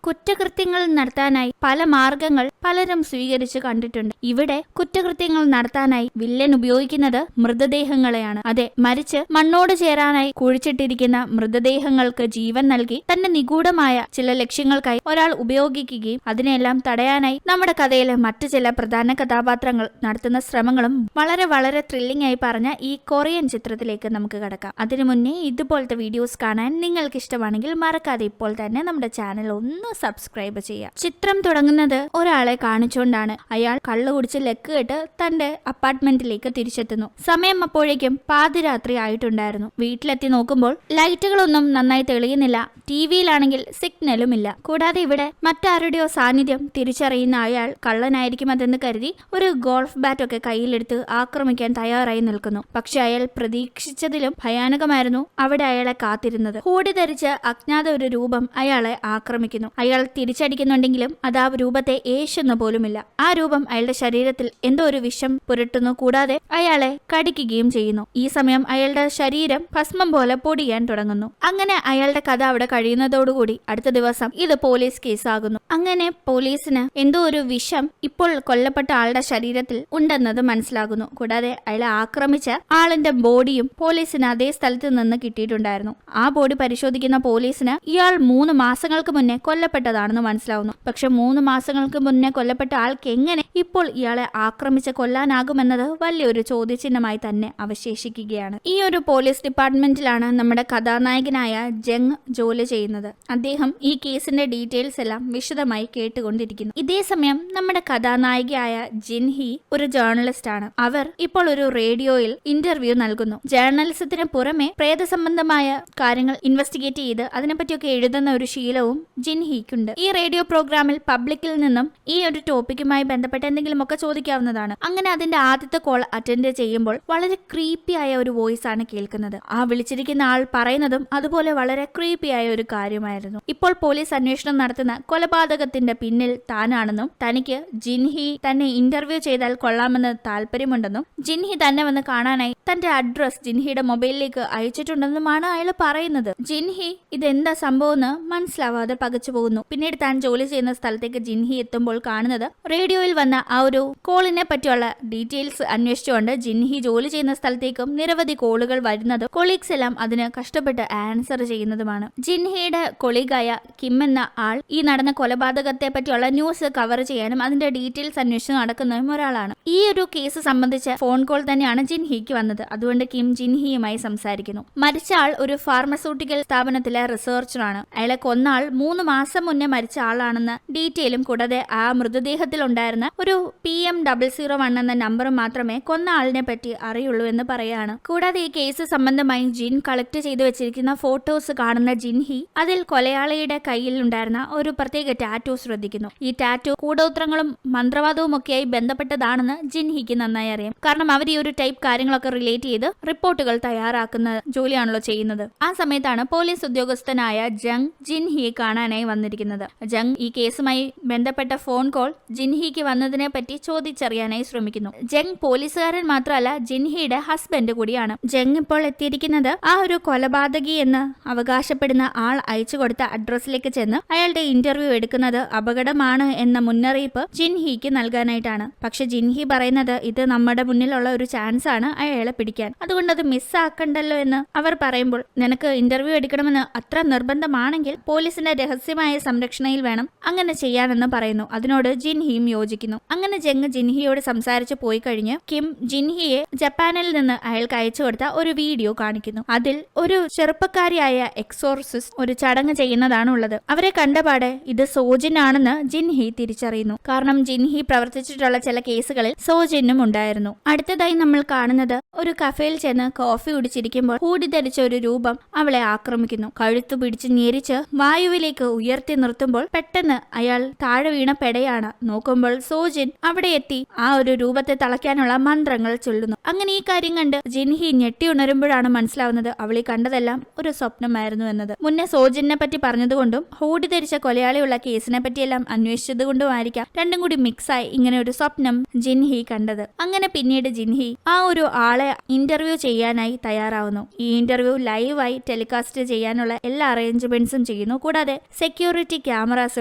കുറ്റകൃത്യങ്ങൾ നടത്താനായി പല മാർഗങ്ങൾ പലരും സ്വീകരിച്ചു കണ്ടിട്ടുണ്ട്. ഇവിടെ കുറ്റകൃത്യങ്ങൾ നടത്താനായി വില്ലൻ ഉപയോഗിക്കുന്നത് മൃതദേഹങ്ങളെയാണ്. അതെ, മരിച്ച് മണ്ണോട് ചേരാനായി കുഴിച്ചിട്ടിരിക്കുന്ന മൃതദേഹങ്ങൾക്ക് ജീവൻ നൽകി തന്റെ നിഗൂഢമായ ചില ലക്ഷ്യങ്ങൾക്കായി ഒരാൾ ഉപയോഗിക്കുകയും അതിനെല്ലാം തടയാനായി നമ്മുടെ കഥയിലെ മറ്റു ചില പ്രധാന കഥാപാത്രങ്ങൾ നടത്തുന്ന ശ്രമങ്ങളും വളരെ വളരെ ത്രില്ലിംഗ് ആയി പറഞ്ഞ ഈ കൊറിയൻ ചിത്രത്തിലേക്ക് നമുക്ക് കടക്കാം. അതിനു മുന്നേ ഇതുപോലത്തെ വീഡിയോസ് കാണാൻ നിങ്ങൾക്ക് ഇഷ്ടമാണെങ്കിൽ മറക്കാതെ ഇപ്പോൾ തന്നെ നമ്മുടെ ചാനൽ ഒന്ന് സബ്സ്ക്രൈബ് ചെയ്യാം. ചിത്രം തുടങ്ങുന്നത് ഒരാളെ കാണിച്ചുകൊണ്ടാണ്. അയാൾ കള്ളു കുടിച്ച് ലക്ക് കെട്ട് തന്റെ അപ്പാർട്ട്മെന്റിലേക്ക് തിരിച്ചെത്തുന്നു. സമയം അപ്പോഴേക്കും പാതിരാത്രി ആയിട്ടുണ്ടായിരുന്നു. വീട്ടിലെത്തി നോക്കുമ്പോൾ ലൈറ്റുകളൊന്നും നന്നായി തെളിയുന്നില്ല. ടിവിയിലാണെങ്കിൽ സിഗ്നലും ഇല്ല. കൂടാതെ ഇവിടെ മറ്റാരുടെയോ സാന്നിധ്യം തിരിച്ചറിയുന്ന അയാൾ കള്ളനായിരിക്കും അതെന്ന് കരുതി ഒരു ഗോൾഫ് ബാറ്റ് ഒക്കെ കയ്യിലെടുത്ത് ആക്രമിക്കാൻ തയ്യാറായി നിൽക്കുന്നു. പക്ഷെ അയാൾ പ്രതീക്ഷിച്ചതിലും ഭയാനകമായിരുന്നു അവിടെ അയാളെ കാത്തിരുന്നത്. ഹൂഡി ധരിച്ച അജ്ഞാത ഒരു രൂപം അയാളെ ആക്രമിക്കുന്നു. അയാൾ തിരിച്ചടിക്കുന്നുണ്ടെങ്കിലും അത് ആ രൂപത്തെ ഏശുന്ന പോലുമില്ല. ആ രൂപം അയാളുടെ ശരീരത്തിൽ എന്തോ ഒരു വിഷം പുരട്ടുന്നു. കൂടാതെ അയാളെ കടിക്കുകയും ചെയ്യുന്നു. ഈ സമയം അയാളുടെ ശരീരം ഭസ്മം പോലെ പൊടിയാൻ തുടങ്ങുന്നു. അങ്ങനെ അയാളുടെ കഥ അവിടെ കഴിയുന്നതോടുകൂടി അടുത്ത ദിവസം ഇത് പോലീസ് കേസാകുന്നു. അങ്ങനെ പോലീസിന് എന്തോ ഒരു വിഷം ഇപ്പോൾ കൊല്ലപ്പെട്ട ആളുടെ ശരീരത്തിൽ ഉണ്ടെന്നത് മനസ്സിലാകുന്നു. കൂടാതെ അയാളെ ആക്രമിച്ച ആളിന്റെ ബോഡിയും പോലീസിന് അതേ സ്ഥലത്ത് നിന്ന് കിട്ടിയിട്ടുണ്ടായിരുന്നു. ആ ബോഡി പരിശോധിക്കുന്ന പോലീസിന് ഇയാൾ 3 മാസങ്ങൾക്ക് മുന്നേ കൊല്ലപ്പെട്ടതാണെന്ന് മനസ്സിലാവുന്നു. പക്ഷെ 3 മാസങ്ങൾക്ക് മുന്നേ കൊല്ലപ്പെട്ട ആൾക്ക് എങ്ങനെ ഇപ്പോൾ ഇയാളെ ആക്രമിച്ച് കൊല്ലാനാകുമെന്നത് വലിയൊരു ചോദ്യചിഹ്നമായി തന്നെ അവശേഷിക്കുകയാണ്. ഈ ഒരു പോലീസ് ഡിപ്പാർട്ട്മെന്റിലാണ് നമ്മുടെ കഥാനായകനായ ജങ് ജോലി ചെയ്യുന്നത്. അദ്ദേഹം ഈ കേസിന്റെ ഡീറ്റെയിൽസ് എല്ലാം വിശദമായി കേട്ടുകൊണ്ടിരിക്കുന്നു. ഇതേ സമയം നമ്മുടെ കഥാനായികയായ ജിൻഹി ഒരു ജേർണലിസ്റ്റ് ആണ്. അവർ ഇപ്പോൾ ഒരു റേഡിയോയിൽ ഇന്റർവ്യൂ നൽകുന്നു. ജേർണലിസത്തിന് പുറമെ പ്രേത സംബന്ധമായ കാര്യങ്ങൾ ഇൻവെസ്റ്റിഗേറ്റ് ചെയ്ത് അതിനെപ്പറ്റിയൊക്കെ എഴുതുന്ന ഒരു ശീലവും ജിൻഹിക്കുണ്ട്. ഈ റേഡിയോ പ്രോഗ്രാമിൽ പബ്ലിക്കിൽ നിന്നും ഈ ഒരു ടോപ്പിക്കുമായി ബന്ധപ്പെട്ട് എന്തെങ്കിലുമൊക്കെ ചോദിക്കാവുന്നതാണ്. അങ്ങനെ അതിന്റെ ആദ്യത്തെ കോൾ അറ്റൻഡ് ചെയ്യുമ്പോൾ വളരെ ക്രീപ്പി ആയ ഒരു വോയിസ് ആണ് കേൾക്കുന്നത്. ആ വിളിച്ചിരിക്കുന്ന ആൾ പറയുന്നതും അതുപോലെ വളരെ ക്രീപ്പി ആയ ഒരു കാര്യമായിരുന്നു. ഇപ്പോൾ പോലീസ് അന്വേഷണം നടത്തുന്ന കൊലപാതകത്തിന്റെ പിന്നിൽ താനാണെന്നും തനിക്ക് ജിൻഹി തന്നെ ഇന്റർവ്യൂ ചെയ്താൽ കൊള്ളാമെന്ന് താല്പര്യമുണ്ടെന്നും ജിൻഹി തന്നെ വന്ന് കാണാനായി തന്റെ അഡ്രസ് ജിൻഹിയുടെ മൊബൈലിലേക്ക് അയച്ചിട്ടുണ്ടെന്നുമാണ് അയാൾ പറയുന്നത്. ജിൻഹി ഇതെന്താ സംഭവം എന്ന് മനസ്സിലാവാതെ പകച്ചു പോകുന്നു. പിന്നീട് താൻ ജോലി ചെയ്യുന്ന സ്ഥലത്തേക്ക് ജിൻഹി എത്തുമ്പോൾ കാണുന്നത് റേഡിയോയിൽ വന്ന ആ ഒരു കോളിനെ പറ്റിയുള്ള ഡീറ്റെയിൽസ് അന്വേഷിച്ചുകൊണ്ട് ജിൻഹി ജോലി ചെയ്യുന്ന സ്ഥലത്തേക്കും നിരവധി കോളുകൾ വരുന്നതും കൊളീഗ്സ് എല്ലാം അതിന് കഷ്ടപ്പെട്ട് ആൻസർ ചെയ്യുന്നതുമാണ്. ജിൻഹിയുടെ കൊളീഗായ കിം എന്ന ആൾ ഈ നടന്ന കൊലപാതകത്തെ പറ്റിയുള്ള ന്യൂസ് കവർ ചെയ്യാനും അതിന്റെ ഡീറ്റെയിൽസ് അന്വേഷിച്ച് നടക്കുന്നതും ഒരാളാണ്. ഈ ഒരു കേസ് സംബന്ധിച്ച ഫോൺ കോൾ തന്നെയാണ് ജിൻഹിക്ക് വന്നത്. അതുകൊണ്ട് കിം ജിൻഹിയുമായി സംസാരിക്കുന്നു. മരിച്ച ആൾ ഒരു ഫാർമസ്യൂട്ടിക്കൽ സ്ഥാപനത്തിലെ റിസർച്ചറാണ്. അയാളെ കൊന്ന ആൾ 3 മാസം മുന്നേ മരിച്ച ആളാണെന്ന ഡീറ്റെയിലും കൂടാതെ ആ മൃതദേഹത്തിൽ ഉണ്ടായിരുന്ന ഒരു PM001 എന്ന നമ്പറും മാത്രമേ കൊന്ന ആളിനെ പറ്റി അറിയുള്ളൂ എന്ന് പറയാണ്. കൂടാതെ ഈ കേസ് സംബന്ധമായി ജിൻ കളക്ട് ചെയ്തു വെച്ചിരിക്കുന്ന ഫോട്ടോസ് കാണുന്ന ജിൻഹി അതിൽ കൊലയാളിയുടെ കയ്യിൽ ഉണ്ടായിരുന്ന ഒരു പ്രത്യേക ടാറ്റു ശ്രദ്ധിക്കുന്നു. ഈ ടാറ്റു കൂടോത്രങ്ങളും മന്ത്രവാദവും ഒക്കെയായി ബന്ധപ്പെട്ടതാണെന്ന് ജിൻഹിക്ക് നന്നായി അറിയാം. കാരണം അവർ ഈ ഒരു ടൈപ്പ് കാര്യങ്ങളൊക്കെ റിലേറ്റ് ചെയ്ത് റിപ്പോർട്ടുകൾ തയ്യാറാക്കുന്ന ജോലിയാണല്ലോ ചെയ്യുന്നത്. ആ സമയത്താണ് പോലീസ് ഉദ്യോഗസ്ഥനായ ജങ് ജിൻഹിയെ കാണാനായി വന്നിരിക്കുന്നത്. ജങ് ഈ കേസുമായി ബന്ധപ്പെട്ട ഫോൺ കോൾ ജിൻഹിക്ക് വന്നതിനെ പറ്റി ചോദിച്ചറിയാനായി ശ്രമിക്കുന്നു. ജങ് പോലീസുകാരൻ മാത്രമല്ല ജിൻഹിയുടെ ഹസ്ബൻഡ് കൂടിയാണ്. ജങ് ഇപ്പോൾ എത്തിയിരിക്കുന്നത് ആ ഒരു കൊലപാതകി എന്ന് അവകാശപ്പെടുന്ന ആൾ അയച്ചു കൊടുത്ത അഡ്രസ്സിലേക്ക് ചെന്ന് അയാളുടെ ഇന്റർവ്യൂ എടുക്കുന്നത് അപകടമാണ് എന്ന മുന്നറിയിപ്പ് ജിൻഹിക്ക് നൽകാനായിട്ടാണ്. പക്ഷെ ജിൻഹി പറയുന്നത് ഇത് നമ്മുടെ മുന്നിലുള്ള ഒരു ചാൻസ് ആണ് അയാളെ പിടിക്കാൻ, അതുകൊണ്ട് അത് മിസ്സാക്കണ്ടല്ലോ എന്ന് അവർ പറയുമ്പോൾ നിനക്ക് ഇന്റർവ്യൂ എടുക്കണമെന്ന് അത്ര നിർബന്ധമാണെങ്കിൽ പോലീസിന്റെ രഹസ്യമായ സംരക്ഷണയിൽ വേണം അങ്ങനെ ചെയ്യാനെന്ന് പറയുന്നു. അതിനോട് ജിൻഹിയും യോജിക്കുന്നു. അങ്ങനെ ജങ് ജിൻഹിയോട് സംസാരിച്ച് പോയി കഴിഞ്ഞ് കിം ജിൻഹിയെ ജപ്പാനിൽ നിന്ന് അയാൾക്ക് അയച്ചു കൊടുത്ത ഒരു വീഡിയോ കാണിക്കുന്നു. അതിൽ ഒരു ചെറുപ്പക്കാരിയായ എക്സോർസിസ്റ്റ് ഒരു ചടങ്ങ് ചെയ്യുന്നതാണ് ഉള്ളത്. അവരെ കണ്ടപാടെ ഇത് സോജിൻ ആണെന്ന് ജിൻഹി തിരിച്ചറിയുന്നു. കാരണം ജിൻഹി പ്രവർത്തിച്ചിട്ടുള്ള ചില കേസുകളിൽ സോജിനും ഉണ്ടായിരുന്നു. അടുത്തതായി നമ്മൾ കാണുന്നത് ഒരു കഫേയിൽ ചെന്ന് കോഫി കുടിച്ചിരിക്കുമ്പോൾ ഹൂഡി ധരിച്ച ഒരു രൂപം അവളെ ആക്രമിക്കുന്നു. കഴുത്തു പിടിച്ച് ഞെരിച്ച് വായുവിലേക്ക് ഉയർത്തി നിർത്തുമ്പോൾ പെട്ടെന്ന് അയാൾ താഴെ വീണ പെടയാണ്. നോക്കുമ്പോൾ സോജിൻ അവിടെ എത്തി ആ ഒരു രൂപത്തെ തളയ്ക്കാനുള്ള മന്ത്രങ്ങൾ ചൊല്ലുന്നു. അങ്ങനെ ഈ കാര്യം കണ്ട് ജിൻഹി ഞെട്ടി ഉണരുമ്പോഴാണ് മനസ്സിലാവുന്നത് അവളീ കണ്ടതെല്ലാം ഒരു സ്വപ്നമായിരുന്നു എന്നത്. മുന്നേ സോജിനെ പറ്റി പറഞ്ഞതുകൊണ്ടും ഹൂഡി ധരിച്ച കൊലയാളിയുള്ള കേസിനെ പറ്റിയെല്ലാം അന്വേഷിച്ചത് കൊണ്ടുമായിരിക്കാം രണ്ടും കൂടി മിക്സായി ഇങ്ങനെ ഒരു സ്വപ്നം ജിൻഹി കണ്ടത്. അങ്ങനെ പിന്നീട് ജിൻഹി ആ ഒരു ആളെ ഇന്റർവ്യൂ ചെയ്യാനായി തയ്യാറാവുന്നു. ഈ ഇന്റർവ്യൂ ലൈവായി ടെലികാസ്റ്റ് ചെയ്യാനുള്ള എല്ലാ അറേഞ്ച്മെന്റ്സും ചെയ്യുന്നു. കൂടാതെ സെക്യൂരിറ്റി സെക്യൂരിറ്റി ക്യാമറാസ്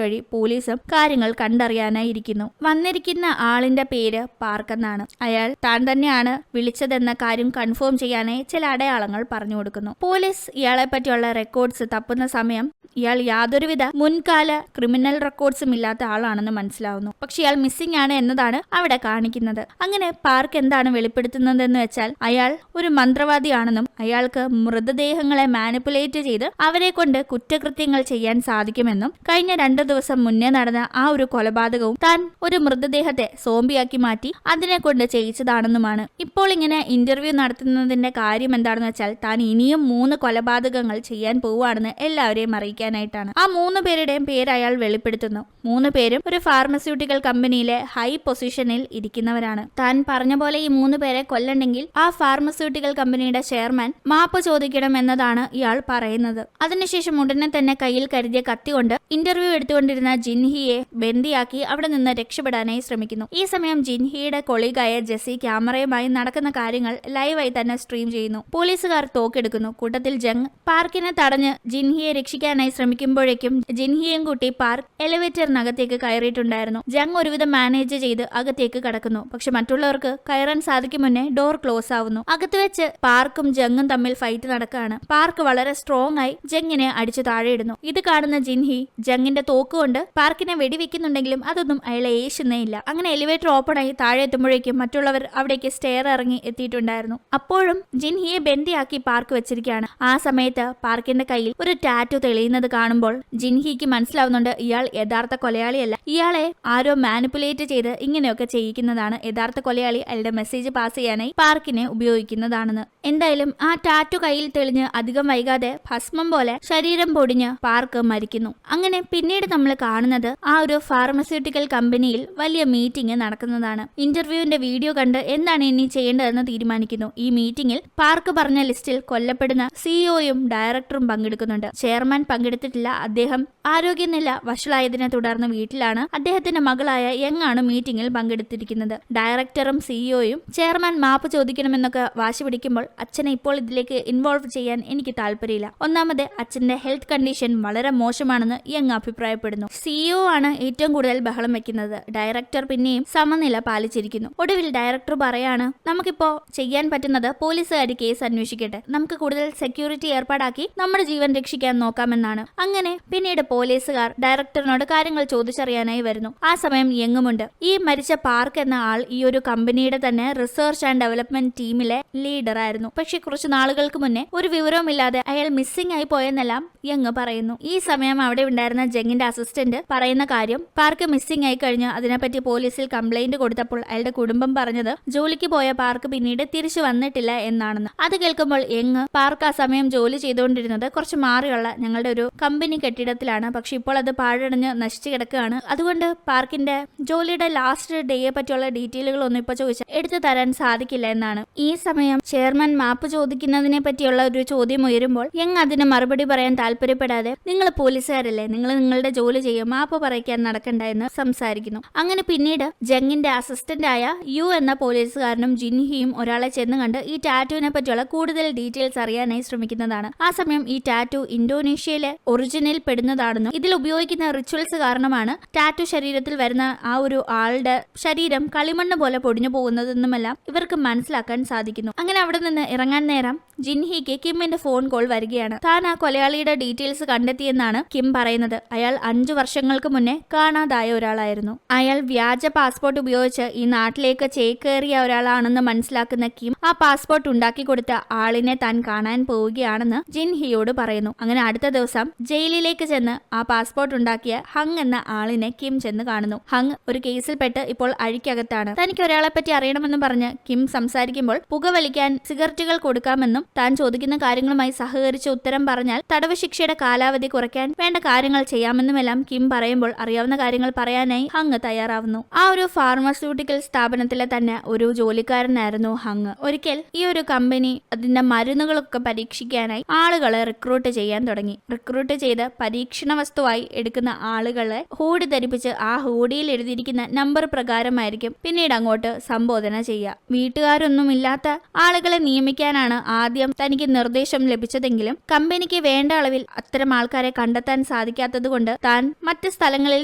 വഴി പോലീസും കാര്യങ്ങൾ കണ്ടറിയാനായിരിക്കുന്നു. വന്നിരിക്കുന്ന ആളിന്റെ പേര് പാർക്ക് എന്നാണ്. അയാൾ താൻ തന്നെയാണ് വിളിച്ചതെന്ന കാര്യം കൺഫേം ചെയ്യാനായി ചില അടയാളങ്ങൾ പറഞ്ഞു കൊടുക്കുന്നു. പോലീസ് ഇയാളെ പറ്റിയുള്ള റെക്കോർഡ്സ് തപ്പുന്ന സമയം ഇയാൾ യാതൊരുവിധ മുൻകാല ക്രിമിനൽ റെക്കോർഡ്സും ഇല്ലാത്ത ആളാണെന്ന് മനസ്സിലാവുന്നു. പക്ഷെ ഇയാൾ മിസ്സിംഗ് ആണ് എന്നതാണ് അവിടെ കാണിക്കുന്നത്. അങ്ങനെ പാർക്ക് എന്താണ് വെളിപ്പെടുത്തുന്നതെന്ന് വെച്ചാൽ അയാൾ ഒരു മന്ത്രവാദിയാണെന്നും അയാൾക്ക് മൃതദേഹങ്ങളെ മാനിപ്പുലേറ്റ് ചെയ്ത് അവരെ കൊണ്ട് കുറ്റകൃത്യങ്ങൾ ചെയ്യാൻ സാധിക്കുമെന്നും കഴിഞ്ഞ 2 ദിവസം മുന്നേ നടന്ന ആ ഒരു കൊലപാതകവും താൻ ഒരു മൃതദേഹത്തെ സോംബിയാക്കി മാറ്റി അതിനെ കൊണ്ട് ചെയ്യിച്ചതാണെന്നുമാണ്. ഇപ്പോൾ ഇങ്ങനെ ഇന്റർവ്യൂ നടത്തുന്നതിന്റെ കാര്യം എന്താണെന്ന് വെച്ചാൽ താൻ ഇനിയും 3 കൊലപാതകങ്ങൾ ചെയ്യാൻ പോവുകയാണെന്ന് എല്ലാവരെയും അറിയിക്കാനായിട്ടാണ്. ആ 3 പേരുടെയും പേര് അയാൾ വെളിപ്പെടുത്തുന്നു. 3 പേരും ഒരു ഫാർമസ്യൂട്ടിക്കൽ കമ്പനിയിലെ ഹൈ പൊസിഷനിൽ ഇരിക്കുന്നവരാണ്. താൻ പറഞ്ഞ പോലെ ഈ 3 പേരെ കൊല്ലണ്ടെങ്കിൽ ആ ഫാർമസ്യൂട്ടിക്കൽ കമ്പനിയുടെ ചെയർമാൻ മാപ്പ് ചോദിക്കണം എന്നതാണ് ഇയാൾ പറയുന്നത്. അതിനുശേഷം ഉടനെ തന്നെ കയ്യിൽ കരുതിയ കത്തി കൊണ്ട് ഇന്റർവ്യൂ എടുത്തുകൊണ്ടിരുന്ന ജിൻഹിയെ ബന്ദിയാക്കി അവിടെ നിന്ന് രക്ഷപ്പെടാനായി ശ്രമിക്കുന്നു. ഈ സമയം ജിൻഹിയുടെ കൊളീഗായ ജെസ്സി ക്യാമറയുമായി നടക്കുന്ന കാര്യങ്ങൾ ലൈവായി തന്നെ സ്ട്രീം ചെയ്യുന്നു. പോലീസുകാർ തോക്കെടുക്കുന്നു. കൂട്ടത്തിൽ ജങ് പാർക്കിനെ തടഞ്ഞ് ജിൻഹിയെ രക്ഷിക്കാനായി ശ്രമിക്കുമ്പോഴേക്കും ജിൻഹിയും കൂട്ടി പാർക്ക് എലിവേറ്ററിനകത്തേക്ക് കയറിയിട്ടുണ്ടായിരുന്നു. ജങ് ഒരുവിധം മാനേജ് ചെയ്ത് അകത്തേക്ക് കടക്കുന്നു. പക്ഷെ മറ്റുള്ളവർക്ക് കയറാൻ സാധിക്കും മുന്നേ ഡോർ ക്ലോസ് ആവുന്നു. അകത്ത് വെച്ച് പാർക്കും ജങ്ങും തമ്മിൽ ഫൈറ്റ് നടക്കുകയാണ്. പാർക്ക് വളരെ സ്ട്രോങ് ആയി ജങ്ങിനെ അടിച്ചു താഴെയിടുന്നു. ഇത് കാണുന്ന ജിൻഹി ജങ്ങിന്റെ തോക്കുകൊണ്ട് പാർക്കിനെ വെടിവെക്കുന്നുണ്ടെങ്കിലും അതൊന്നും അയാളെ ഏശുന്നേ ഇല്ല. അങ്ങനെ എലിവേറ്റർ ഓപ്പൺ ആയി താഴെ എത്തുമ്പോഴേക്കും മറ്റുള്ളവർ അവിടേക്ക് സ്റ്റെയർ ഇറങ്ങി എത്തിയിട്ടുണ്ടായിരുന്നു. അപ്പോഴും ജിൻഹിയെ ബന്ദിയാക്കി പാർക്ക് വെച്ചിരിക്കുകയാണ്. ആ സമയത്ത് പാർക്കിന്റെ കയ്യിൽ ഒരു ടാറ്റു തെളിയുന്നത് കാണുമ്പോൾ ജിൻഹിക്ക് മനസ്സിലാവുന്നുണ്ട് ഇയാൾ യഥാർത്ഥ കൊലയാളിയല്ല. ഇയാളെ ആരോ മാനിപ്പുലേറ്റ് ചെയ്ത് ഇങ്ങനെയൊക്കെ ചെയ്യിക്കുന്നതാണ്. യഥാർത്ഥ കൊലയാളി അയാളുടെ മെസ്സേജ് പാസ് ചെയ്യാനായി പാർക്കിനെ ഉപയോഗിക്കുന്നതാണെന്ന്. എന്തായാലും ആ ടാറ്റു കയ്യിൽ തെളിഞ്ഞ് അധികം വൈകാതെ ഭസ്മം പോലെ ശരീരം പൊടിഞ്ഞ് പാർക്ക് മരിക്കുന്നു. അങ്ങനെ പിന്നീട് നമ്മൾ കാണുന്നത് ആ ഒരു ഫാർമസ്യൂട്ടിക്കൽ കമ്പനിയിൽ വലിയ മീറ്റിംഗ് നടക്കുന്നതാണ്. ഇന്റർവ്യൂവിന്റെ വീഡിയോ കണ്ട് എന്താണ് ഇനി ചെയ്യേണ്ടതെന്ന് തീരുമാനിക്കുന്നു. ഈ മീറ്റിംഗിൽ പാർക്ക് പറഞ്ഞ ലിസ്റ്റിൽ കൊല്ലപ്പെടുന്ന സിഇഒയും ഡയറക്ടറും പങ്കെടുക്കുന്നുണ്ട്. ചെയർമാൻ പങ്കെടുത്തിട്ടില്ല. അദ്ദേഹം ആരോഗ്യനില വഷളായതിനെ തുടർന്ന് വീട്ടിലാണ്. അദ്ദേഹത്തിന്റെ മകളായ യങ് ആണ് മീറ്റിംഗിൽ പങ്കെടുത്തിരിക്കുന്നത്. ഡയറക്ടറും സിഇഒയും ചെയർമാൻ മാപ്പ് ചോദിക്കണമെന്നൊക്കെ വാശി പിടിക്കുമ്പോൾ അച്ഛനെ ഇപ്പോൾ ഇതിലേക്ക് ഇൻവോൾവ് ചെയ്യാൻ എനിക്ക് താല്പര്യമില്ല. ഒന്നാമത് അച്ഛന്റെ ഹെൽത്ത് കണ്ടീഷൻ വളരെ മോശമാണെന്ന് യങ് അഭിപ്രായപ്പെടുന്നു. സിഇഒ ആണ് ഏറ്റവും കൂടുതൽ ബഹളം വെക്കുന്നത്. ഡയറക്ടർ പിന്നെയും സമനില പാലിച്ചിരിക്കുന്നു. ഒടുവിൽ ഡയറക്ടർ പറയാണ് നമുക്കിപ്പോ ചെയ്യാൻ പറ്റുന്നത് പോലീസുകാർ കേസ് അന്വേഷിക്കട്ടെ, നമുക്ക് കൂടുതൽ സെക്യൂരിറ്റി ഏർപ്പാടാക്കി നമ്മുടെ ജീവൻ രക്ഷിക്കാൻ നോക്കാമെന്നാണ്. അങ്ങനെ പിന്നീട് പോലീസുകാർ ഡയറക്ടറിനോട് കാര്യങ്ങൾ ചോദിച്ചറിയാനായി വരുന്നു. ആ സമയം യങ്ങുമുണ്ട്. ഈ മരിച്ച പാർക്ക് എന്ന ആൾ ഈ ഒരു കമ്പനിയുടെ തന്നെ റിസർച്ച് ആൻഡ് ഡെവലപ്മെന്റ് ടീമിലെ ലീഡർ ആയിരുന്നു. പക്ഷെ കുറച്ച് നാളുകൾക്ക് മുന്നേ ഒരു വിവരവുമില്ലാതെ അയാൾ മിസ്സിംഗ് ആയി പോയെന്നെല്ലാം യങ് പറയുന്നു. ഈ സമയം അവിടെ ഉണ്ടായിരുന്ന ജങ്ങിന്റെ അസിസ്റ്റന്റ് പറയുന്ന കാര്യം പാർക്ക് മിസ്സിംഗ് ആയി കഴിഞ്ഞ് അതിനെപ്പറ്റി പോലീസിൽ കംപ്ലൈന്റ് കൊടുത്തപ്പോൾ അയാളുടെ കുടുംബം പറഞ്ഞത് ജോലിക്ക് പോയ പാർക്ക് പിന്നീട് തിരിച്ചു വന്നിട്ടില്ല എന്നാണെന്ന്. അത് കേൾക്കുമ്പോൾ യങ് പാർക്ക് ആ സമയം ജോലി ചെയ്തുകൊണ്ടിരുന്നത് കുറച്ച് മാറിയുള്ള ഞങ്ങളുടെ ഒരു കമ്പനി കെട്ടിടത്തിലാണ്. പക്ഷെ ഇപ്പോൾ അത് പാഴടഞ്ഞ് നശിച്ചു കിടക്കുകയാണ്. അതുകൊണ്ട് പാർക്കിന്റെ ജോലിയുടെ ലാസ്റ്റ് ഡേയെ പറ്റിയുള്ള ഡീറ്റെയിലുകൾ ഒന്നും ഇപ്പൊ ചോദിച്ചാൽ എടുത്തു തരാൻ സാധിക്കില്ല എന്നാണ്. ഈ സമയം ചെയർമാൻ മാപ്പ് ചോദിക്കുന്നതിനെ പറ്റിയുള്ള ഒരു ചോദ്യം ഉയരുമ്പോൾ യങ് അതിന് മറുപടി പറയാൻ താല്പര്യപ്പെടാതെ നിങ്ങൾ പോലീസുകാരല്ലേ, നിങ്ങൾ നിങ്ങളുടെ ജോലി ചെയ്യും, മാപ്പ് പറയിക്കാൻ നടക്കണ്ട എന്ന് സംസാരിക്കുന്നു. അങ്ങനെ പിന്നീട് ജങ്ങിന്റെ അസിസ്റ്റന്റ് ആയ യു എന്ന പോലീസുകാരനും ജിൻഹിയും ഒരാളെ ചെന്ന് കണ്ട് ഈ ടാറ്റുവിനെ പറ്റിയുള്ള കൂടുതൽ ഡീറ്റെയിൽസ് അറിയാനായി ശ്രമിക്കുന്നതാണ്. ആ സമയം ഈ ടാറ്റു ഇന്തോനേഷ്യയിലെ ഒറിജിനിൽ പെടുന്നതാണെന്നും ഇതിൽ ഉപയോഗിക്കുന്ന റിച്വൽസ് കാരണമാണ് ടാറ്റു ശരീരത്തിൽ വരുന്ന ആ ഒരു ആളുടെ ശരീരം കളിമണ്ണ് പോലെ പൊടിഞ്ഞു പോകുന്നതെന്നുമെല്ലാം ഇവർക്ക് മനസ്സിലാക്കാൻ സാധിക്കുന്നു. അങ്ങനെ അവിടെ നിന്ന് ഇറങ്ങാൻ നേരം ജിൻഹിക്ക് കിമ്മിന്റെ ഫോൺ കോൾ വരികയാണ്. താൻ ആ കൊലയാളിയുടെ ഡീറ്റെയിൽസ് കണ്ടെത്തിയെന്നാണ് കിം പറയുന്നത്. അയാൾ 5 വർഷങ്ങൾക്ക് മുന്നേ കാണാതായ ഒരാളായിരുന്നു. അയാൾ വ്യാജ പാസ്പോർട്ട് ഉപയോഗിച്ച് ഈ നാട്ടിലേക്ക് ചേക്കേറിയ ഒരാളാണെന്ന് മനസ്സിലാക്കുന്ന കിം ആ പാസ്പോർട്ട് ഉണ്ടാക്കി കൊടുത്ത ആളിനെ താൻ കാണാൻ പോവുകയാണെന്ന് ജിൻഹിയോട് പറയുന്നു. അങ്ങനെ അടുത്ത ദിവസം ജയിലിലേക്ക് ചെന്ന് ആ പാസ്പോർട്ട് ഉണ്ടാക്കിയ ഹങ് എന്ന ആളിനെ കിം ചെന്ന് കാണുന്നു. ഹങ് ഒരു കേസിൽപ്പെട്ട് ഇപ്പോൾ അഴിക്കകത്താണ്. തനിക്ക് ഒരാളെ പറ്റി അറിയണമെന്ന് പറഞ്ഞ് കിം സംസാരിക്കുമ്പോൾ പുകവലിക്കാൻ സിഗരറ്റുകൾ കൊടുക്കാമെന്നും താൻ ചോദിക്കുന്ന കാര്യങ്ങളുമായി സഹകരിച്ച് ഉത്തരം പറഞ്ഞാൽ തടവ് ശിക്ഷയുടെ കാലാവധി കുറയ്ക്കാൻ വേണ്ട കാര്യങ്ങൾ ചെയ്യാമെന്നുമെല്ലാം കിം പറയുമ്പോൾ അറിയാവുന്ന കാര്യങ്ങൾ പറയാനായി ഹങ് തയ്യാറാവുന്നു. ആ ഒരു ഫാർമസ്യൂട്ടിക്കൽ സ്ഥാപനത്തിലെ തന്നെ ഒരു ജോലിക്കാരനായിരുന്നു ഹങ്. ഒരിക്കൽ ഈ ഒരു കമ്പനി അതിന്റെ മരുന്നുകളൊക്കെ പരീക്ഷിക്കാനായി ആളുകളെ റിക്രൂട്ട് ചെയ്യാൻ തുടങ്ങി. റിക്രൂട്ട് ചെയ്ത് പരീക്ഷണ വസ്തുവായി എടുക്കുന്ന ആളുകളെ ഹൂഡി ധരിപ്പിച്ച് ആ ഹൂഡിയിൽ എഴുതിയിരിക്കുന്ന നമ്പർ പ്രകാരമായിരിക്കും പിന്നീട് അങ്ങോട്ട് സംബോധന ചെയ്യുക. വീട്ടുകാരൊന്നുമില്ലാത്ത ആളുകളെ നിയമിക്കാനാണ് ആദ്യം തനിക്ക് നിർദ്ദേശം ലഭിച്ചതെങ്കിലും കമ്പനിക്ക് വേണ്ട അളവിൽ അത്തരം ആൾക്കാരെ കണ്ടെത്താൻ സാധിക്കാത്തതുകൊണ്ട് താൻ മറ്റ് സ്ഥലങ്ങളിൽ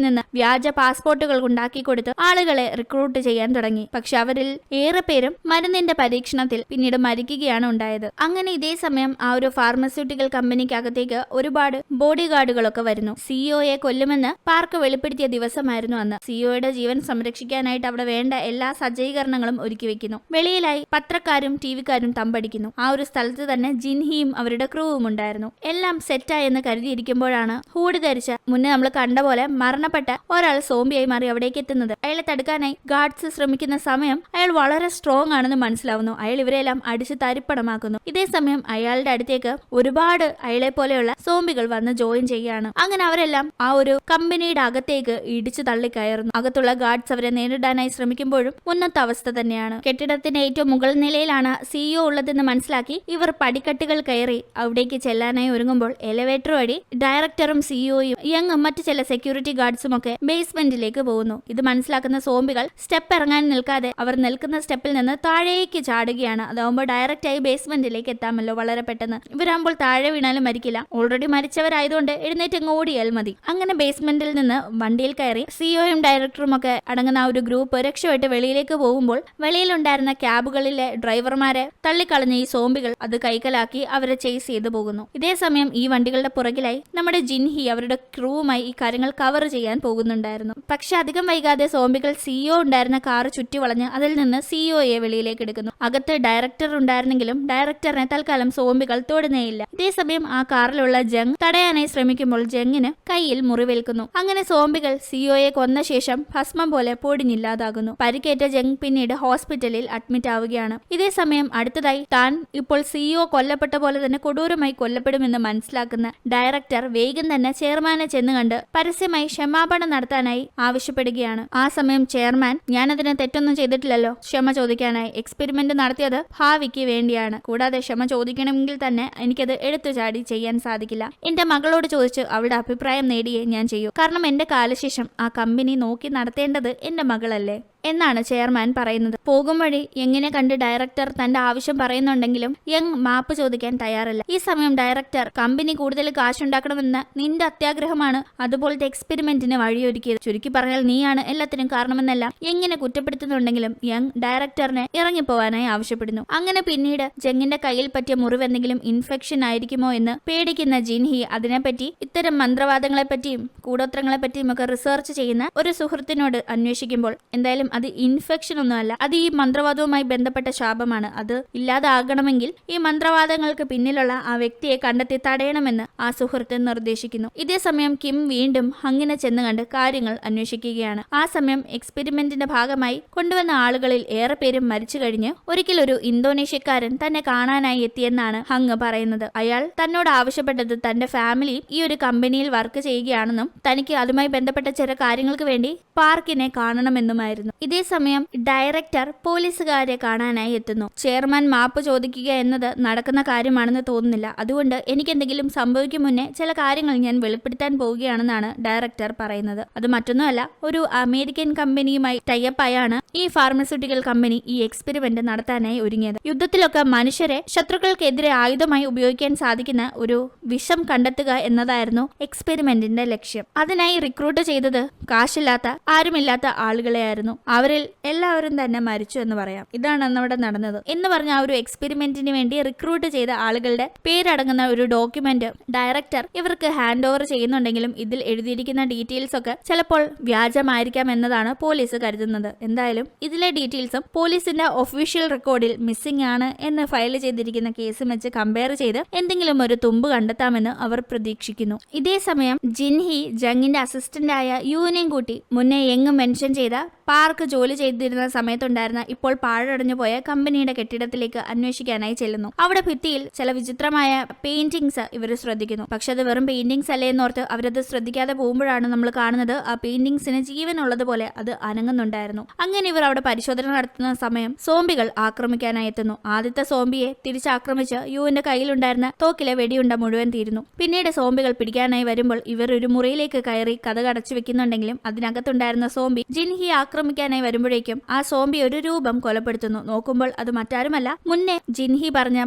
നിന്ന് വ്യാജ പാസ്പോർട്ടുകൾ ഉണ്ടാക്കി കൊടുത്ത് ആളുകളെ റിക്രൂട്ട് ചെയ്യാൻ തുടങ്ങി. പക്ഷെ അവരിൽ ഏറെ പേരും മരുന്നിന്റെ പരീക്ഷണത്തിൽ പിന്നീട് മരിക്കുകയാണ് ഉണ്ടായത്. അങ്ങനെ ഇതേ സമയം ആ ഒരു ഫാർമസ്യൂട്ടിക്കൽ കമ്പനിക്കകത്തേക്ക് ഒരുപാട് ബോഡി ഗാർഡുകളൊക്കെ വരുന്നു. സിഇഒയെ കൊല്ലുമെന്ന് പാർക്ക് വെളിപ്പെടുത്തിയ ദിവസമായിരുന്നു അന്ന്. സിഇഒയുടെ ജീവൻ സംരക്ഷിക്കാനായിട്ട് അവിടെ വേണ്ട എല്ലാ സജ്ജീകരണങ്ങളും ഒരുക്കി വെക്കുന്നു. വെളിയിലായി പത്രക്കാരും ടിവിക്കാരും തമ്പടിക്കുന്നു. ആ ഒരു സ്ഥലത്ത് തന്നെ ജിൻഹിയും അവരുടെ ക്രൂവും ഉണ്ടായിരുന്നു. എല്ലാം സെറ്റായെന്ന് കരുതിയിരിക്കുമ്പോഴാണ് ഹൂഡ് ധരിച്ച മുന്നേ നമ്മൾ കണ്ട പോലെ മരണപ്പെട്ട ഒരാൾ സോംബിയായി മാറി അവിടേക്ക് എത്തുന്നത്. അയാളെ തടുക്കാനായി ഗാർഡ്സ് ശ്രമിക്കുന്ന സമയം അയാൾ വളരെ സ്ട്രോങ് ആണെന്ന് മനസ്സിലാവുന്നു. അയാൾ ഇവരെല്ലാം അടിച്ച് തരിപ്പണമാക്കുന്നു. ഇതേ സമയം അയാളുടെ അടുത്തേക്ക് ഒരുപാട് അയാളെ പോലെയുള്ള സോംബികൾ വന്ന് ജോയിൻ ചെയ്യുകയാണ്. അങ്ങനെ അവരെല്ലാം ആ ഒരു കമ്പനിയുടെ അകത്തേക്ക് ഇടിച്ചു തള്ളിക്കയറുന്നു. അകത്തുള്ള ഗാർഡ്സ് അവരെ നേരിടാനായി ശ്രമിക്കുമ്പോഴും മുന്നത്തെ അവസ്ഥ തന്നെയാണ്. കെട്ടിടത്തിന്റെ ഏറ്റവും മുകൾ നിലയിലാണ് സിഇഒ ഉള്ളതെന്ന് മനസ്സിലാക്കി ഇവർ പടിക്കെട്ടുകൾ കയറി അവിടേക്ക് ചെല്ലാനായി ഒരുങ്ങുമ്പോൾ എലിവേറ്റർ വഴി ഡയറക്ടറും സിഇഒയും യങ്ങും മറ്റു ചില സെക്യൂരിറ്റി ഗാർഡ്സും ഒക്കെ ബേസ്മെന്റിലേക്ക് പോകുന്നു. ഇത് മനസ്സിലാക്കുന്ന സോംബികൾ സ്റ്റെപ്പ് ഇറങ്ങാൻ നിൽക്കാതെ അവർ നിൽക്കുന്ന സ്റ്റെപ്പിൽ നിന്ന് താഴേക്ക് ചാടുകയാണ്. അതാവുമ്പോൾ ഡയറക്റ്റ് ആയി ബേസ്മെന്റിലേക്ക് എത്താമല്ലോ വളരെ പെട്ടെന്ന്. ഇവരാകുമ്പോൾ താഴെ വീണാലും മരിക്കില്ല. ഓൾറെഡി മരിച്ചവരായതുകൊണ്ട് എഴുന്നേറ്റ് അങ്ങ് ഓടിയാൽ മതി. അങ്ങനെ ബേസ്മെന്റിൽ നിന്ന് വണ്ടിയിൽ കയറി സിഇഒയും ഡയറക്ടറും ഒക്കെ അടങ്ങുന്ന ആ ഒരു ഗ്രൂപ്പ് രക്ഷപ്പെട്ട് വെളിയിലേക്ക് പോകുമ്പോൾ വെളിയിലുണ്ടായിരുന്ന ക്യാബുകളിലെ ഡ്രൈവർമാരെ തള്ളിക്കളഞ്ഞ ഈ സോംബികൾ അത് കൈക്കലാക്കി അവരെ ചേസ് ചെയ്തു പോകുന്നു. ഇതേ സമയം ഈ വണ്ടികളുടെ പുറകിലായി നമ്മുടെ ജിൻഹി അവരുടെ ക്രൂവുമായി ഈ കാര്യങ്ങൾ കവർ ചെയ്യാൻ പോകുന്നുണ്ടായിരുന്നു. പക്ഷെ അധികം വൈകാതെ സോംബികൾ സിഇഒ ഉണ്ടായിരുന്ന കാർ ചുറ്റി വളഞ്ഞ് അതിൽ നിന്ന് സിഇഒയെ വെളിയിലേക്ക് എടുക്കുന്നു. അകത്ത് ഡയറക്ടർ ഉണ്ടായിരുന്നെങ്കിലും ഡയറക്ടറിനെ തൽക്കാലം സോംബികൾ തൊടുന്നേയില്ല. ഇതേസമയം ആ കാറിലുള്ള ജങ് തടയാനായി ശ്രമിക്കുമ്പോൾ ജങ്ങിന് കയ്യിൽ മുറിവേൽക്കുന്നു. അങ്ങനെ സോംബികൾ സിഇഒയെ കൊന്ന ശേഷം ഭസ്മം പോലെ പൊടിഞ്ഞില്ലാതാകുന്നു. പരിക്കേറ്റ ജങ് പിന്നീട് ഹോസ്പിറ്റലിൽ അഡ്മിറ്റ് ആവുകയാണ്. ഇതേ സമയം അടുത്തതായി താൻ ഇപ്പോൾ സിഇഒ കൊല്ലപ്പെട്ട പോലെ തന്നെ കൊടൂരമായി കൊല്ലപ്പെടുമെന്ന് മനസ്സിലാക്കുന്ന ഡയറക്ടർ വേഗം തന്നെ ചെയർമാനെ ചെന്ന് കണ്ട് പരസ്യമായി ക്ഷമാപണം നടത്താനായി ആവശ്യപ്പെടുകയാണ്. ആ സമയം ചെയർമാൻ ഞാനതിന് തെറ്റൊന്നും ചെയ്തിട്ടില്ലല്ലോ, ക്ഷമ ചോദിക്കാനായി എക്സ്പെരിമെന്റ് നടത്തിയത് ഭാവിക്ക് വേണ്ടിയാണ്. കൂടാതെ ക്ഷമ ചോദിക്കണമെങ്കിൽ തന്നെ എനിക്കത് എടുത്തുചാടി ചെയ്യാൻ സാധിക്കില്ല. എന്റെ മകളോട് ചോദിച്ച് അവളുടെ അഭിപ്രായം നേടിയേ ഞാൻ ചെയ്യൂ. കാരണം എന്റെ കാലശേഷം ആ കമ്പനി നോക്കി നടത്തേണ്ടത് എന്റെ മകളല്ലേ എന്നാണ് ചെയർമാൻ പറയുന്നത്. പോകും വഴി യങ്ങിനെ കണ്ട് ഡയറക്ടർ തന്റെ ആവശ്യം പറയുന്നുണ്ടെങ്കിലും യങ് മാപ്പ് ചോദിക്കാൻ തയ്യാറല്ല. ഈ സമയം ഡയറക്ടർ കമ്പനി കൂടുതൽ കാശുണ്ടാക്കണമെന്ന നിന്റെ അത്യാഗ്രഹമാണ് അതുപോലത്തെ എക്സ്പെരിമെന്റിന് വഴിയൊരുക്കിയത്. ചുരുക്കി പറഞ്ഞാൽ നീയാണ് എല്ലാത്തിനും കാരണമെന്നല്ല യങ്ങിനെ കുറ്റപ്പെടുത്തുന്നുണ്ടെങ്കിലും യങ് ഡയറക്ടറിനെ ഇറങ്ങിപ്പോവാനായി ആവശ്യപ്പെടുന്നു. അങ്ങനെ പിന്നീട് ജങ്ങിന്റെ കയ്യിൽ പറ്റിയ മുറിവെന്തെങ്കിലും ഇൻഫെക്ഷൻ ആയിരിക്കുമോ എന്ന് പേടിക്കുന്ന ജിൻഹി അതിനെപ്പറ്റി ഇത്തരം മന്ത്രവാദങ്ങളെ പറ്റിയും കൂടോത്രങ്ങളെ പറ്റിയും ഒക്കെ റിസർച്ച് ചെയ്യുന്ന ഒരു സുഹൃത്തിനോട് അന്വേഷിക്കുമ്പോൾ എന്തായാലും അത് ഇൻഫെക്ഷൻ ഒന്നുമല്ല, അത് ഈ മന്ത്രവാദവുമായി ബന്ധപ്പെട്ട ശാപമാണ്. അത് ഇല്ലാതാകണമെങ്കിൽ ഈ മന്ത്രവാദങ്ങൾക്ക് പിന്നിലുള്ള ആ വ്യക്തിയെ കണ്ടെത്തി തടയണമെന്ന് ആ സുഹൃത്ത് നിർദ്ദേശിക്കുന്നു. ഇതേ സമയം കിം വീണ്ടും ഹങ്ങിനെ ചെന്ന് കണ്ട് കാര്യങ്ങൾ അന്വേഷിക്കുകയാണ്. ആ സമയം എക്സ്പെരിമെന്റിന്റെ ഭാഗമായി കൊണ്ടുവന്ന ആളുകളിൽ ഏറെ പേരും മരിച്ചു കഴിഞ്ഞ് ഒരിക്കൽ ഒരു ഇന്തോനേഷ്യക്കാരൻ തന്നെ കാണാനായി എത്തിയെന്നാണ് ഹങ് പറയുന്നത്. അയാൾ തന്നോട് ആവശ്യപ്പെട്ടത് തന്റെ ഫാമിലി ഈ ഒരു കമ്പനിയിൽ വർക്ക് ചെയ്യുകയാണെന്നും തനിക്ക് അതുമായി ബന്ധപ്പെട്ട ചില കാര്യങ്ങൾക്ക് വേണ്ടി പാർക്കിനെ കാണണമെന്നുമായിരുന്നു. ഇതേ സമയം ഡയറക്ടർ പോലീസുകാരെ കാണാനായി എത്തുന്നു. ചെയർമാൻ മാപ്പ് ചോദിക്കുക എന്നത് നടക്കുന്ന കാര്യമാണെന്ന് തോന്നുന്നില്ല. അതുകൊണ്ട് എനിക്കെന്തെങ്കിലും സംഭവിക്കും മുന്നേ ചില കാര്യങ്ങൾ ഞാൻ വെളിപ്പെടുത്താൻ പോവുകയാണെന്നാണ് ഡയറക്ടർ പറയുന്നത്. അത് മറ്റൊന്നുമല്ല, ഒരു അമേരിക്കൻ കമ്പനിയുമായി ടൈപ്പായാണ് ഈ ഫാർമസ്യൂട്ടിക്കൽ കമ്പനി ഈ എക്സ്പെരിമെന്റ് നടത്താനായി ഒരുങ്ങിയത്. യുദ്ധത്തിലൊക്കെ മനുഷ്യരെ ശത്രുക്കൾക്കെതിരെ ആയുധമായി ഉപയോഗിക്കാൻ സാധിക്കുന്ന ഒരു വിഷം കണ്ടെത്തുക എന്നതായിരുന്നു എക്സ്പെരിമെന്റിന്റെ ലക്ഷ്യം. അതിനായി റിക്രൂട്ട് ചെയ്തത് കാശില്ലാത്ത ആരുമില്ലാത്ത ആളുകളെയായിരുന്നു. അവരിൽ എല്ലാവരും തന്നെ മരിച്ചു എന്ന് പറയാം. ഇതാണ് അന്നവിടെ നടന്നത് എന്ന് പറഞ്ഞ ആ ഒരു എക്സ്പെരിമെന്റിന് വേണ്ടി റിക്രൂട്ട് ചെയ്ത ആളുകളുടെ പേരടങ്ങുന്ന ഒരു ഡോക്യുമെന്റ് ഡയറക്ടർ ഇവർക്ക് ഹാൻഡ് ഓവർ ചെയ്യുന്നുണ്ടെങ്കിലും ഇതിൽ എഴുതിയിരിക്കുന്ന ഡീറ്റെയിൽസ് ഒക്കെ ചിലപ്പോൾ വ്യാജമായിരിക്കാം എന്നതാണ് പോലീസ് കരുതുന്നത്. എന്തായാലും ഇതിലെ ഡീറ്റെയിൽസും പോലീസിന്റെ ഒഫീഷ്യൽ റെക്കോർഡിൽ മിസ്സിംഗ് ആണ് എന്ന് ഫയൽ ചെയ്തിരിക്കുന്ന കേസും വെച്ച് കമ്പയർ ചെയ്ത് എന്തെങ്കിലും ഒരു തുമ്പ് കണ്ടെത്താമെന്ന് അവർ പ്രതീക്ഷിക്കുന്നു. ഇതേ സമയം ജിൻഹി ജങ്ങിന്റെ അസിസ്റ്റന്റായ യൂനെയും കൂട്ടി മുന്നേ എങ്ങും മെൻഷൻ ചെയ്ത പാർക്ക് ജോലി ചെയ്തിരുന്ന സമയത്തുണ്ടായിരുന്ന ഇപ്പോൾ പാഴടഞ്ഞു പോയ കമ്പനിയുടെ കെട്ടിടത്തിലേക്ക് അന്വേഷിക്കാനായി ചെല്ലുന്നു. അവിടെ ഭിത്തിയിൽ ചില വിചിത്രമായ പെയിന്റിങ്സ് ഇവർ ശ്രദ്ധിക്കുന്നു. പക്ഷെ അത് വെറും പെയിന്റിങ്സ് അല്ലേ എന്നോർത്ത് അവരത് ശ്രദ്ധിക്കാതെ പോകുമ്പോഴാണ് നമ്മൾ കാണുന്നത് ആ പെയിന്റിങ്സിന് ജീവനുള്ളതുപോലെ അത് അനങ്ങുന്നുണ്ടായിരുന്നു. അങ്ങനെ ഇവർ അവിടെ പരിശോധന നടത്തുന്ന സമയം സോംബികൾ ആക്രമിക്കാനായി എത്തുന്നു. ആദ്യത്തെ സോംബിയെ തിരിച്ചാക്രമിച്ച് യുവിന്റെ കയ്യിലുണ്ടായിരുന്ന തോക്കിലെ വെടിയുണ്ട മുഴുവൻ തീരുന്നു. പിന്നീട് സോംബികൾ പിടിക്കാനായി വരുമ്പോൾ ഇവർ ഒരു മുറിയിലേക്ക് കയറി കഥ അടച്ചു വെക്കുന്നുണ്ടെങ്കിലും അതിനകത്തുണ്ടായിരുന്ന സോംബി ജിൻഹി ആക്രമിക്കാൻ ആക്രമിക്കാനായി വരുമ്പോഴേക്കും ആ സോംബി ഒരു രൂപം കൊലപ്പെടുത്തുന്നു. നോക്കുമ്പോൾ അത് മറ്റാരുമല്ല, മുന്നേ ജിൻഹി പറഞ്ഞ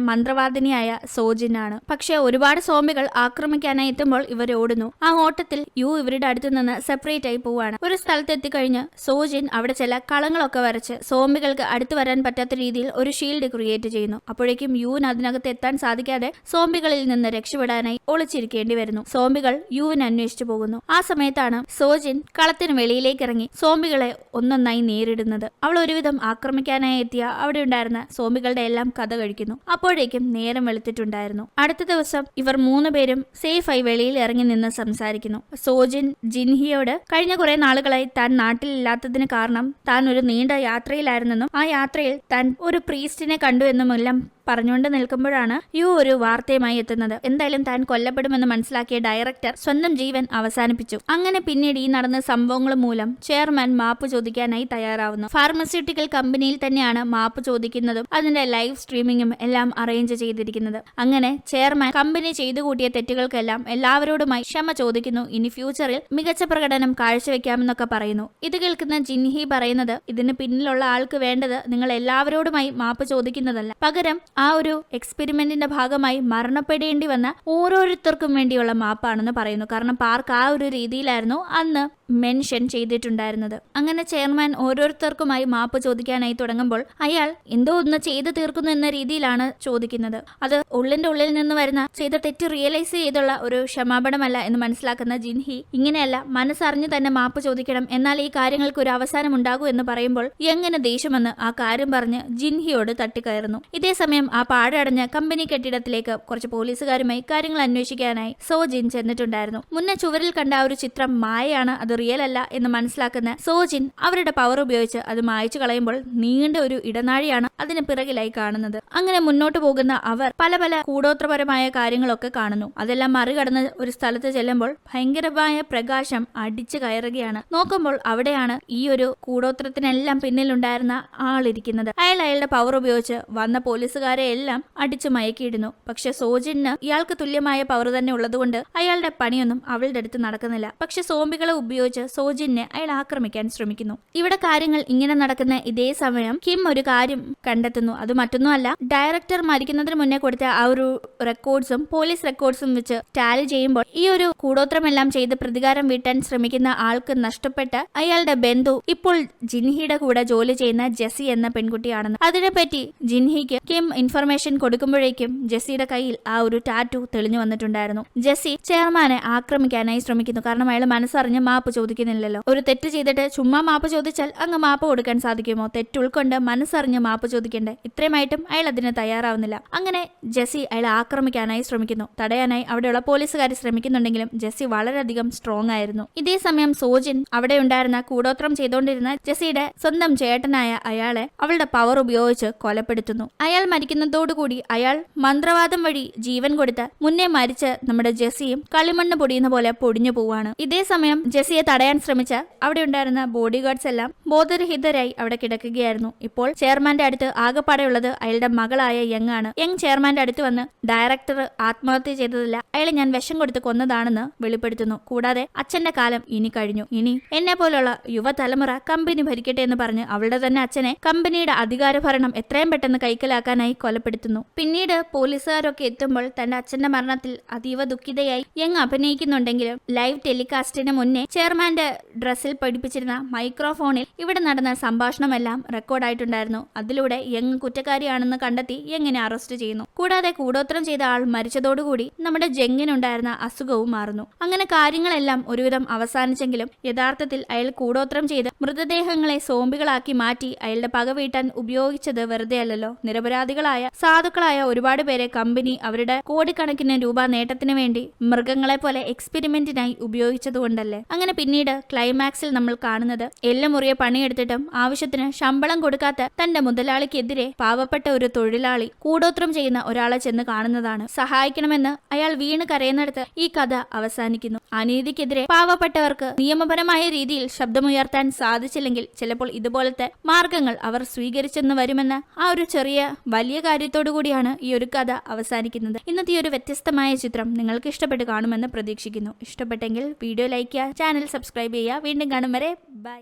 മന്ത്രവാദിനിയായ സോജിൻ ആണ്. പക്ഷെ ഒരുപാട് സോംബികൾ ആക്രമിക്കാനായി എത്തുമ്പോൾ ഇവർ ഓടുന്നു. ആ ഓട്ടത്തിൽ യു ഇവരുടെ അടുത്ത് നിന്ന് സെപ്പറേറ്റ് ആയി പോവാണ്. ഒരു സ്ഥലത്ത് എത്തിക്കഴിഞ്ഞ് സോജിൻ അവിടെ ചില കളങ്ങളൊക്കെ വരച്ച് സോംബികൾക്ക് അടുത്ത് വരാൻ പറ്റാത്ത രീതിയിൽ ഒരു ഷീൽഡ് ക്രിയേറ്റ് ചെയ്യുന്നു. അപ്പോഴേക്കും യുവിന് അതിനകത്ത് എത്താൻ സാധിക്കാതെ സോംബികളിൽ നിന്ന് രക്ഷപ്പെടാനായി ഒളിച്ചിരിക്കേണ്ടി വരുന്നു. സോംബികൾ യുവിനെ അന്വേഷിച്ചു പോകുന്നു. ആ സമയത്താണ് സോജിൻ കളത്തിന് വെളിയിലേക്ക് ഇറങ്ങി സോംബികളെ ഒന്നൊന്നായി നേരിടുന്നത്. അവൾ ഒരുവിധം ആക്രമിക്കാനായി എത്തിയ അവിടെ ഉണ്ടായിരുന്ന സോംബികളുടെ എല്ലാം കഥ കഴിക്കുന്നു. അപ്പോഴേക്കും നേരം വെളുത്തിട്ടുണ്ടായിരുന്നു. അടുത്ത ദിവസം ഇവർ 3 പേരും സേഫായി വെളിയിൽ ഇറങ്ങി നിന്ന് സംസാരിക്കുന്നു. സോജിൻ ജിൻഹിയോട് കഴിഞ്ഞ കുറെ നാളുകളായി താൻ നാട്ടിലില്ലാത്തതിന് കാരണം താൻ ഒരു നീണ്ട യാത്രയിലായിരുന്നെന്നും ആ യാത്രയിൽ താൻ ഒരു പ്രീസ്റ്റിനെ കണ്ടു എന്നുമെല്ലാം പറഞ്ഞുകൊണ്ട് നിൽക്കുമ്പോഴാണ് യു ഒരു വാർത്തയുമായി എത്തുന്നത്. എന്തായാലും താൻ കൊല്ലപ്പെടുമെന്ന് മനസ്സിലാക്കിയ ഡയറക്ടർ സ്വന്തം ജീവൻ അവസാനിപ്പിച്ചു. അങ്ങനെ പിന്നീട് ഈ നടന്ന സംഭവങ്ങൾ മൂലം ചെയർമാൻ മാപ്പ് ചോദിക്കാനായി തയ്യാറാവുന്നു. ഫാർമസ്യൂട്ടിക്കൽ കമ്പനിയിൽ തന്നെയാണ് മാപ്പ് ചോദിക്കുന്നതും അതിന്റെ ലൈവ് സ്ട്രീമിംഗും എല്ലാം അറേഞ്ച് ചെയ്തിരിക്കുന്നത്. അങ്ങനെ ചെയർമാൻ കമ്പനി ചെയ്തു കൂട്ടിയ തെറ്റുകൾക്കെല്ലാം എല്ലാവരോടുമായി ക്ഷമ ചോദിക്കുന്നു. ഇനി ഫ്യൂച്ചറിൽ മികച്ച പ്രകടനം കാഴ്ചവെക്കാമെന്നൊക്കെ പറയുന്നു. ഇത് കേൾക്കുന്ന ജിൻഹി പറയുന്നത് ഇതിന് പിന്നിലുള്ള ആൾക്ക് വേണ്ടത് നിങ്ങൾ എല്ലാവരോടുമായി മാപ്പ് ചോദിക്കുന്നതല്ല, പകരം ആ ഒരു എക്സ്പെരിമെന്റിന്റെ ഭാഗമായി മരണപ്പെടേണ്ടി വന്ന ഓരോരുത്തർക്കും വേണ്ടിയുള്ള മാപ്പാണെന്ന് പറയുന്നു. കാരണം പാർക്ക് ആ ഒരു രീതിയിലായിരുന്നു അന്ന് മെൻഷൻ ചെയ്തിട്ടുണ്ടായിരുന്നത്. അങ്ങനെ ചെയർമാൻ ഓരോരുത്തർക്കുമായി മാപ്പ് ചോദിക്കാനായി തുടങ്ങുമ്പോൾ അയാൾ എന്തോ ഒന്ന് ചെയ്തു തീർക്കുന്നു എന്ന രീതിയിലാണ് ചോദിക്കുന്നത്. അത് ഉള്ളിന്റെ ഉള്ളിൽ നിന്ന് വരുന്ന ചെയ്ത തെറ്റ് റിയലൈസ് ചെയ്തുള്ള ഒരു ക്ഷമാപണമല്ല എന്ന് മനസ്സിലാക്കുന്ന ജിൻഹി ഇങ്ങനെയല്ല, മനസ്സറിഞ്ഞു തന്നെ മാപ്പ് ചോദിക്കണം, എന്നാൽ ഈ കാര്യങ്ങൾക്ക് ഒരു അവസാനം ഉണ്ടാകൂ എന്ന് പറയുമ്പോൾ എങ്ങനെ ദേഷ്യമെന്ന് ആ കാര്യം പറഞ്ഞ് ജിൻഹിയോട് തട്ടിക്കയറുന്നു. ഇതേ സമയം ആ പാഴടഞ്ഞ കമ്പനി കെട്ടിടത്തിലേക്ക് കുറച്ച് പോലീസുകാരുമായി കാര്യങ്ങൾ അന്വേഷിക്കാനായി സോജിൻ ചെന്നിട്ടുണ്ടായിരുന്നു. മുന്നേ ചുവരിൽ കണ്ട ആ ഒരു ചിത്രം മായയാണ്, അത് റിയൽ അല്ല എന്ന് മനസ്സിലാക്കുന്ന സോജിൻ അവരുടെ പവർ ഉപയോഗിച്ച് അത് മായ്ച്ചു കളയുമ്പോൾ നീണ്ട ഒരു ഇടനാഴിയാണ് അതിന് പിറകിലായി കാണുന്നത്. അങ്ങനെ മുന്നോട്ട് പോകുന്ന അവർ പല പല കൂടോത്രപരമായ കാര്യങ്ങളൊക്കെ കാണുന്നു. അതെല്ലാം മറികടന്ന് ഒരു സ്ഥലത്ത് ചെല്ലുമ്പോൾ ഭയങ്കരമായ പ്രകാശം അടിച്ചു കയറുകയാണ്. നോക്കുമ്പോൾ അവിടെയാണ് ഈ ഒരു കൂടോത്രത്തിനെല്ലാം പിന്നിലുണ്ടായിരുന്ന ആളിരിക്കുന്നത്. അയാളുടെ പവർ ഉപയോഗിച്ച് വന്ന പോലീസുകാരെ എല്ലാം അടിച്ചു മയക്കിയിടുന്നു. പക്ഷെ സോജിന് ഇയാൾക്ക് തുല്യമായ പവർ തന്നെ ഉള്ളതുകൊണ്ട് അയാളുടെ പണിയൊന്നും അവളുടെ അടുത്ത് നടക്കുന്നില്ല. പക്ഷെ സോംബികളെ ഉപയോഗിച്ച് സോജിനെ അയാൾ ആക്രമിക്കാൻ ശ്രമിക്കുന്നു. ഇവിടെ കാര്യങ്ങൾ ഇങ്ങനെ നടക്കുന്ന ഇതേ സമയം കിം ഒരു കാര്യം കണ്ടെത്തുന്നു. അത് മറ്റൊന്നുമല്ല, ഡയറക്ടർ മരിക്കുന്നതിന് മുന്നേ കൊടുത്ത ആ ഒരു റെക്കോർഡ്സും പോലീസ് റെക്കോർഡ്സും വെച്ച് ടാലി ചെയ്യുമ്പോൾ ഈ ഒരു കൂടോത്രമെല്ലാം ചെയ്ത് പ്രതികാരം വീട്ടാൻ ശ്രമിക്കുന്ന ആൾക്ക് നഷ്ടപ്പെട്ട അയാളുടെ ബന്ധു ഇപ്പോൾ ജിൻഹിയുടെ കൂടെ ജോലി ചെയ്യുന്ന ജെസ്സി എന്ന പെൺകുട്ടിയാണെന്ന്. അതിനെപ്പറ്റി ജിൻഹിക്ക് കിം ഇൻഫർമേഷൻ കൊടുക്കുമ്പോഴേക്കും ജെസ്സിയുടെ കയ്യിൽ ആ ഒരു ടാറ്റു തെളിഞ്ഞു വന്നിട്ടുണ്ടായിരുന്നു. ജെസ്സി ചെയർമാനെ ആക്രമിക്കാനായി ശ്രമിക്കുന്നു. കാരണം അയാൾ മനസ്സറിഞ്ഞ് മാപ്പ് ചോദിക്കുന്നില്ലല്ലോ. ഒരു തെറ്റ് ചെയ്തിട്ട് ചുമ്മാ മാപ്പ് ചോദിച്ചാൽ അങ്ങ് മാപ്പ് കൊടുക്കാൻ സാധിക്കുമോ? തെറ്റുൾക്കൊണ്ട് മനസ്സറിഞ്ഞ് മാപ്പ് ചോദിക്കണ്ടേ? ഇത്രയുമായിട്ടും അയാൾ അതിന് തയ്യാറാവുന്നില്ല. അങ്ങനെ ജെസ്സി അയാളെ ആക്രമിക്കാനായി ശ്രമിക്കുന്നു. തടയാനായി അവിടെയുള്ള പോലീസുകാർ ശ്രമിക്കുന്നുണ്ടെങ്കിലും ജെസ്സി വളരെയധികം സ്ട്രോങ് ആയിരുന്നു. ഇതേ സമയം സോജിൻ അവിടെ ഉണ്ടായിരുന്ന കൂടോത്രം ചെയ്തുകൊണ്ടിരുന്ന ജെസ്സിയുടെ സ്വന്തം ചേട്ടനായ അയാളെ അവളുടെ പവർ ഉപയോഗിച്ച് കൊലപ്പെടുത്തുന്നു. അയാൾ മരിക്കുന്നതോടുകൂടി അയാൾ മന്ത്രവാദം വഴി ജീവൻ കൊടുത്ത് മുന്നേ മരിച്ച നമ്മുടെ ജെസ്സിയും കളിമണ്ണ് പൊടിയുന്ന പോലെ പൊടിഞ്ഞു പോവാണ്. ഇതേ സമയം ജെസ്സിയെ തടയാൻ ശ്രമിച്ച അവിടെ ഉണ്ടായിരുന്ന ബോഡി ഗാർഡ്സ് എല്ലാം ബോധരഹിതരായി അവിടെ കിടക്കുകയായിരുന്നു. ഇപ്പോൾ ചെയർമാന്റെ അടുത്ത് ആകെപ്പാടെയുള്ളത് അയാളുടെ മകളായ യങ് ആണ്. യങ് ചെയർമാന്റെ അടുത്ത് വന്ന് ഡയറക്ടർ ആത്മഹത്യ ചെയ്തതില്ല, അയാളെ ഞാൻ വിഷം കൊടുത്ത് കൊന്നതാണെന്ന് വെളിപ്പെടുത്തുന്നു. കൂടാതെ അച്ഛന്റെ കാലം ഇനി കഴിഞ്ഞു, ഇനി എന്നെ പോലുള്ള യുവതലമുറ കമ്പനി ഭരിക്കട്ടെ എന്ന് പറഞ്ഞ് അവളുടെ തന്നെ അച്ഛനെ കമ്പനിയുടെ അധികാരഭരണം എത്രയും പെട്ടെന്ന് കൈക്കലാക്കാനായി കൊലപ്പെടുത്തുന്നു. പിന്നീട് പോലീസുകാരൊക്കെ എത്തുമ്പോൾ തന്റെ അച്ഛന്റെ മരണത്തിൽ അതീവ ദുഃഖിതയായി യങ് അഭിനയിക്കുന്നുണ്ടെങ്കിലും ലൈവ് ടെലികാസ്റ്റിന് മുന്നേ ചെയർമാന്റെ ഡ്രസ്സിൽ പഠിപ്പിച്ചിരുന്ന മൈക്രോഫോണിൽ ഇവിടെ നടന്ന സംഭാഷണമെല്ലാം റെക്കോർഡായിട്ടുണ്ടായിരുന്നു. അതിലൂടെ യങ് കുറ്റക്കാരിയാണെന്ന് കണ്ടെത്തി യങ്ങിനെ അറസ്റ്റ് ചെയ്യുന്നു. കൂടാതെ കൂടോത്രം ചെയ്ത ആൾ മരിച്ചതോടുകൂടി നമ്മുടെ ജംഗിനുണ്ടായിരുന്ന അസുഖവും മാറുന്നു. അങ്ങനെ കാര്യങ്ങളെല്ലാം ഒരുവിധം അവസാനിച്ചെങ്കിലും യഥാർത്ഥത്തിൽ അയാൾ കൂടോത്രം ചെയ്ത് മൃതദേഹങ്ങളെ സോംബികളാക്കി മാറ്റി അയാളുടെ പക വീട്ടാൻ ഉപയോഗിച്ചത് വെറുതെ അല്ലല്ലോ. നിരപരാധികളായ സാധുക്കളായ ഒരുപാട് പേരെ കമ്പനി അവരുടെ കോടിക്കണക്കിന് രൂപ നേട്ടത്തിന് വേണ്ടി മൃഗങ്ങളെ പോലെ എക്സ്പെരിമെന്റിനായി ഉപയോഗിച്ചതുകൊണ്ടല്ലേ. അങ്ങനെ പിന്നീട് ക്ലൈമാക്സിൽ നമ്മൾ കാണുന്നത് എല്ലാം മുറിയെ പണിയെടുത്തിട്ടും ആവശ്യത്തിന് ശമ്പളം കൊടുക്കാത്ത തന്റെ മുതലാളിക്കെതിരെ പാവപ്പെട്ട ഒരു തൊഴിലാളി കൂടോത്രം ചെയ്യുന്ന ഒരാളെ ചെന്ന് കാണുന്നതാണ്. സഹായിക്കണമെന്ന് അയാൾ വീണ് കരയുന്നിടത്ത് ഈ കഥ അവസാനിക്കുന്നു. അനീതിക്കെതിരെ പാവപ്പെട്ടവർക്ക് നിയമപരമായ രീതിയിൽ ശബ്ദമുയർത്താൻ സാധിച്ചില്ലെങ്കിൽ ചിലപ്പോൾ ഇതുപോലത്തെ മാർഗങ്ങൾ അവർ സ്വീകരിച്ചെന്ന് വരുമെന്ന ആ ഒരു ചെറിയ വലിയ കാര്യത്തോടു കൂടിയാണ് ഈ ഒരു കഥ അവസാനിക്കുന്നത്. ഇന്നത്തെ ഒരു വ്യത്യസ്തമായ ചിത്രം നിങ്ങൾക്ക് ഇഷ്ടപ്പെട്ട് കാണുമെന്ന് പ്രതീക്ഷിക്കുന്നു. ഇഷ്ടപ്പെട്ടെങ്കിൽ വീഡിയോ ലൈക്ക് ചെയ്യുക, ചാനൽ സബ്സ്ക്രൈബ് ചെയ്യുക. വീണ്ടും കാണും വരെ ബൈ.